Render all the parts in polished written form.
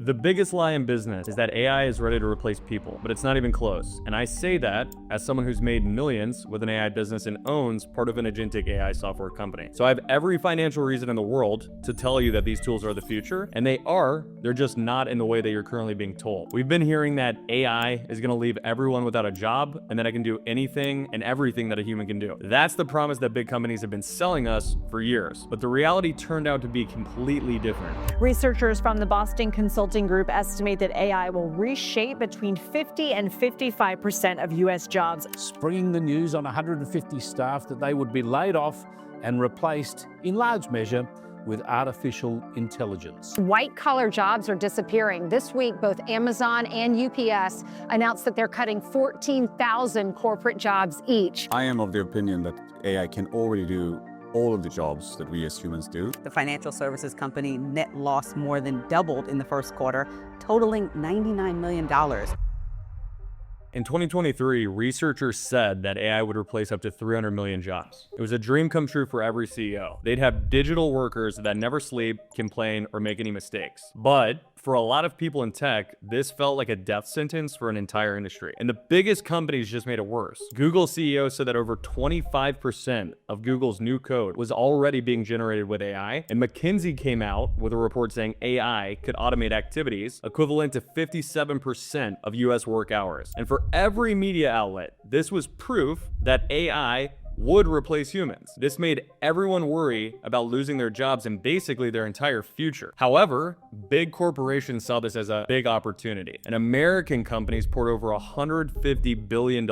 The biggest lie in business is that AI is ready to replace people, but it's not even close. And I say that as someone who's made millions with an AI business and owns part of an agentic AI software company. So I have every financial reason in the world to tell you that these tools are the future, and they're just not in the way that you're currently being told. We've been hearing that AI is gonna leave everyone without a job and that it can do anything and everything that a human can do. That's the promise that big companies have been selling us for years, but the reality turned out to be completely different. Researchers from the Boston Consulting Group estimate that AI will reshape between 50 and 55% of U.S. jobs. Springing the news on 150 staff that they would be laid off and replaced in large measure with artificial intelligence. White-collar jobs are disappearing. This week, both Amazon and UPS announced that they're cutting 14,000 corporate jobs each. I am of the opinion that AI can already do all of the jobs that we as humans do. The financial services company net loss more than doubled in the first quarter, totaling $99 million. In 2023, researchers said that AI would replace up to 300 million jobs. It was a dream come true for every CEO. They'd have digital workers that never sleep, complain, or make any mistakes. But for a lot of people in tech, this felt like a death sentence for an entire industry. And the biggest companies just made it worse. Google CEO said that over 25% of Google's new code was already being generated with AI. And McKinsey came out with a report saying AI could automate activities equivalent to 57% of US work hours. And for every media outlet, this was proof that AI would replace humans. This made everyone worry about losing their jobs and basically their entire future. However, big corporations saw this as a big opportunity, and American companies poured over $150 billion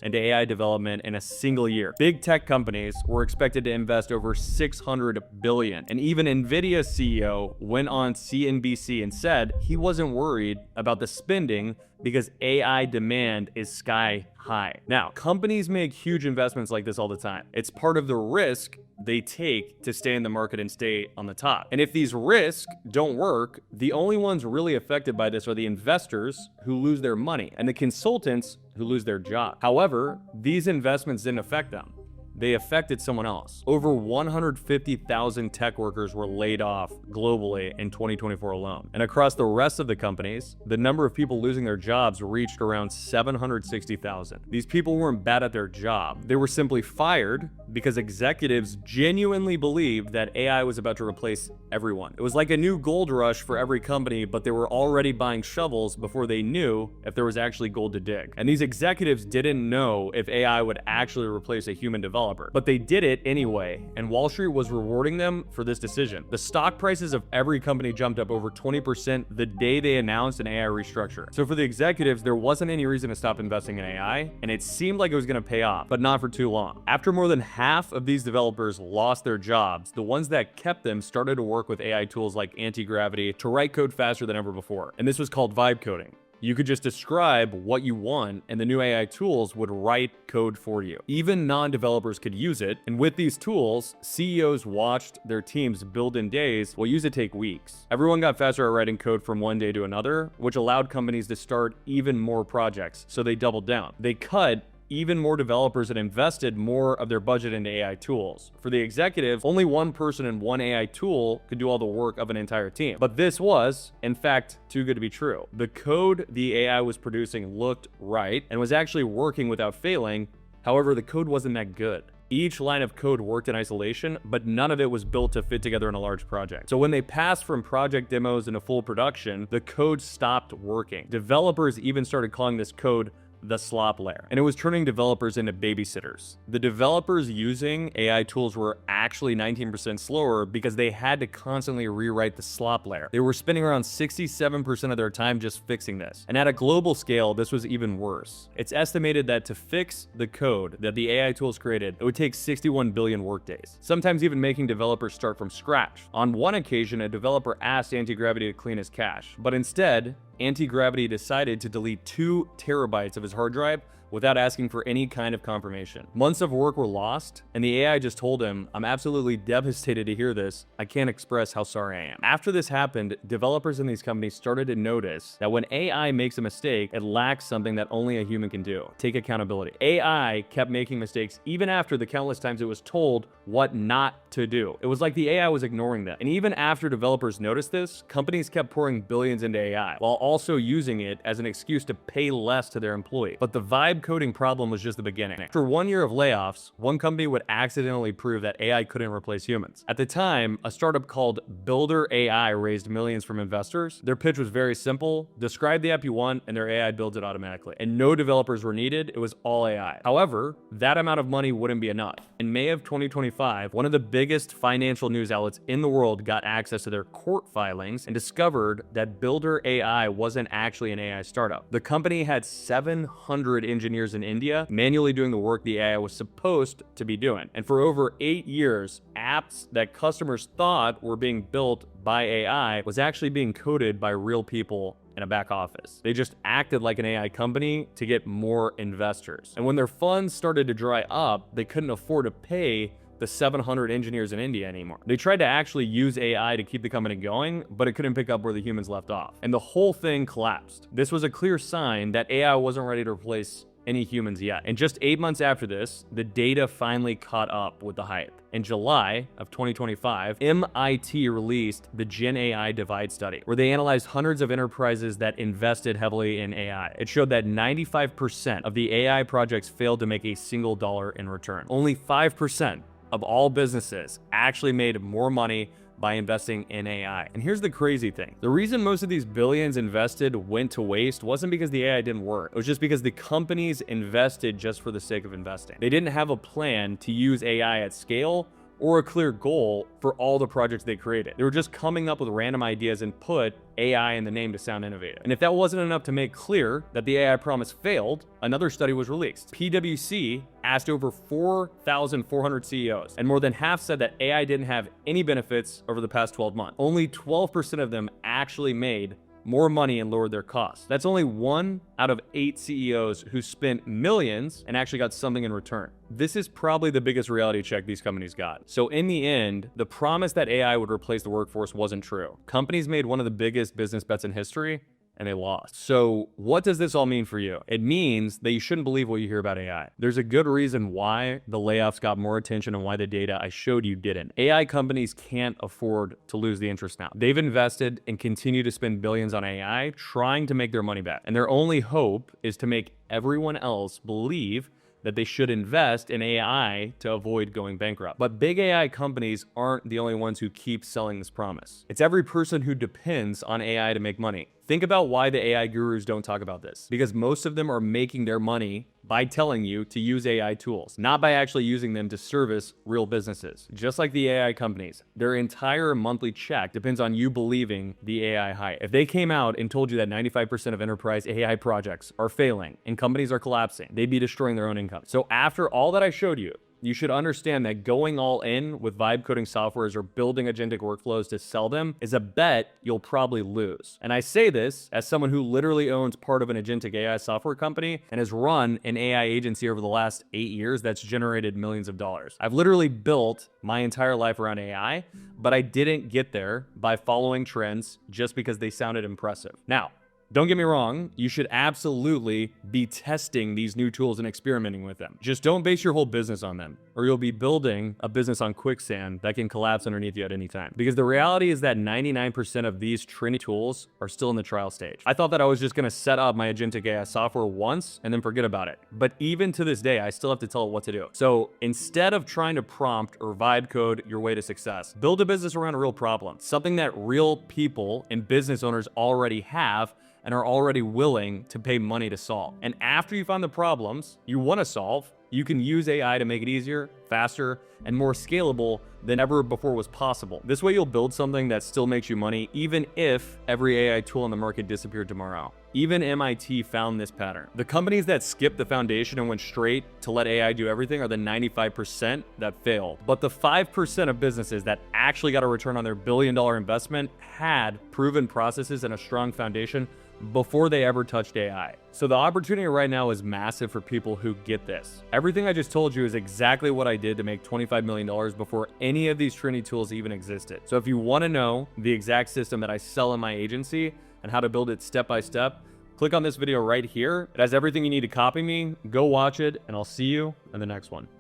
into AI development in a single year. Big tech companies were expected to invest over $600 billion, and even NVIDIA's CEO went on CNBC and said he wasn't worried about the spending because AI demand is sky high. Now, companies make huge investments like this all the time. It's part of the risk they take to stay in the market and stay on the top. And if these risks don't work, the only ones really affected by this are the investors who lose their money and the consultants who lose their job. However, these investments didn't affect them. They affected someone else. Over 150,000 tech workers were laid off globally in 2024 alone. And across the rest of the companies, the number of people losing their jobs reached around 760,000. These people weren't bad at their job. They were simply fired because executives genuinely believed that AI was about to replace everyone. It was like a new gold rush for every company, but they were already buying shovels before they knew if there was actually gold to dig. And these executives didn't know if AI would actually replace a human developer, but they did it anyway, and Wall Street was rewarding them for this decision. The stock prices of every company jumped up over 20% the day they announced an AI restructure. So for the executives, there wasn't any reason to stop investing in AI, and it seemed like it was going to pay off, but not for too long. After more than half of these developers lost their jobs, the ones that kept them started to work with AI tools like anti-gravity to write code faster than ever before. And this was called vibe coding. You could just describe what you want and the new AI tools would write code for you. Even non-developers could use it. And with these tools, CEOs watched their teams build in days what used to take weeks. Everyone got faster at writing code from one day to another, which allowed companies to start even more projects. So they doubled down. They cut even more developers and invested more of their budget into AI tools. For the executive, only one person and one AI tool could do all the work of an entire team. But this was, in fact, too good to be true. The code the AI was producing looked right and was actually working without failing. However, the code wasn't that good. Each line of code worked in isolation, but none of it was built to fit together in a large project. So when they passed from project demos into full production, the code stopped working. Developers even started calling this code the slop layer, and it was turning developers into babysitters. The developers using AI tools were actually 19% slower because they had to constantly rewrite the slop layer. They were spending around 67% of their time just fixing this. And at a global scale, this was even worse. It's estimated that to fix the code that the AI tools created, it would take 61 billion workdays, sometimes even making developers start from scratch. On one occasion, a developer asked anti-gravity to clean his cache, but instead, anti-gravity decided to delete 2 terabytes of his hard drive without asking for any kind of confirmation. Months of work were lost, and the AI just told him, "I'm absolutely devastated to hear this. I can't express how sorry I am." After this happened, developers in these companies started to notice that when AI makes a mistake, it lacks something that only a human can do: take accountability. AI kept making mistakes even after the countless times it was told what not to do. It was like the AI was ignoring them. And even after developers noticed this, companies kept pouring billions into AI, while also using it as an excuse to pay less to their employees. But the vibe coding problem was just the beginning. After 1 year of layoffs, one company would accidentally prove that AI couldn't replace humans. At the time, a startup called Builder AI raised millions from investors. Their pitch was very simple: describe the app you want and their AI builds it automatically. And no developers were needed, it was all AI. However, that amount of money wouldn't be enough. In May of 2025, one of the biggest financial news outlets in the world got access to their court filings and discovered that Builder AI wasn't actually an AI startup. The company had 700 engineers in India manually doing the work the AI was supposed to be doing. And for over 8 years, apps that customers thought were being built by AI was actually being coded by real people in a back office. They just acted like an AI company to get more investors. And when their funds started to dry up, they couldn't afford to pay the 700 engineers in India anymore. They tried to actually use AI to keep the company going, but it couldn't pick up where the humans left off. And the whole thing collapsed. This was a clear sign that AI wasn't ready to replace any humans yet. And just 8 months after this, the data finally caught up with the hype. In July of 2025, MIT released the Gen AI Divide Study, where they analyzed hundreds of enterprises that invested heavily in AI. It showed that 95% of the AI projects failed to make a single dollar in return. Only 5% of all businesses actually made more money by investing in AI. And here's the crazy thing. The reason most of these billions invested went to waste wasn't because the AI didn't work. It was just because the companies invested just for the sake of investing. They didn't have a plan to use AI at scale or a clear goal for all the projects they created. They were just coming up with random ideas and put AI in the name to sound innovative. And if that wasn't enough to make clear that the AI promise failed, another study was released. PwC asked over 4,400 CEOs, and more than half said that AI didn't have any benefits over the past 12 months. Only 12% of them actually made more money and lowered their costs. That's only 1 out of 8 CEOs who spent millions and actually got something in return. This is probably the biggest reality check these companies got. So in the end, the promise that AI would replace the workforce wasn't true. Companies made one of the biggest business bets in history, and they lost. So what does this all mean for you? It means that you shouldn't believe what you hear about AI. There's a good reason why the layoffs got more attention and why the data I showed you didn't. AI companies can't afford to lose the interest now. They've invested and continue to spend billions on AI trying to make their money back. And their only hope is to make everyone else believe that they should invest in AI to avoid going bankrupt. But big AI companies aren't the only ones who keep selling this promise. It's every person who depends on AI to make money. Think about why the AI gurus don't talk about this. Because most of them are making their money by telling you to use AI tools, not by actually using them to service real businesses. Just like the AI companies, their entire monthly check depends on you believing the AI hype. If they came out and told you that 95% of enterprise AI projects are failing and companies are collapsing, they'd be destroying their own income. So after all that I showed you, you should understand that going all in with vibe coding softwares or building agentic workflows to sell them is a bet you'll probably lose. And I say this as someone who literally owns part of an agentic AI software company and has run an AI agency over the last 8 years that's generated millions of dollars. I've literally built my entire life around AI, but I didn't get there by following trends just because they sounded impressive. Now, don't get me wrong, you should absolutely be testing these new tools and experimenting with them. Just don't base your whole business on them, or you'll be building a business on quicksand that can collapse underneath you at any time. Because the reality is that 99% of these trendy tools are still in the trial stage. I thought that I was just gonna set up my agentic AI software once and then forget about it. But even to this day, I still have to tell it what to do. So instead of trying to prompt or vibe code your way to success, build a business around a real problem, something that real people and business owners already have and are already willing to pay money to solve. And after you find the problems you want to solve, you can use AI to make it easier, faster, and more scalable than ever before was possible. This way you'll build something that still makes you money, even if every AI tool on the market disappeared tomorrow. Even MIT found this pattern. The companies that skipped the foundation and went straight to let AI do everything are the 95% that failed. But the 5% of businesses that actually got a return on their billion-dollar investment had proven processes and a strong foundation before they ever touched AI. So the opportunity right now is massive for people who get this. Everything I just told you is exactly what I did to make $25 million before any of these Trinity tools even existed. So if you want to know the exact system that I sell in my agency and how to build it step by step, click on this video right here. It has everything you need to copy me. Go watch it, and I'll see you in the next one.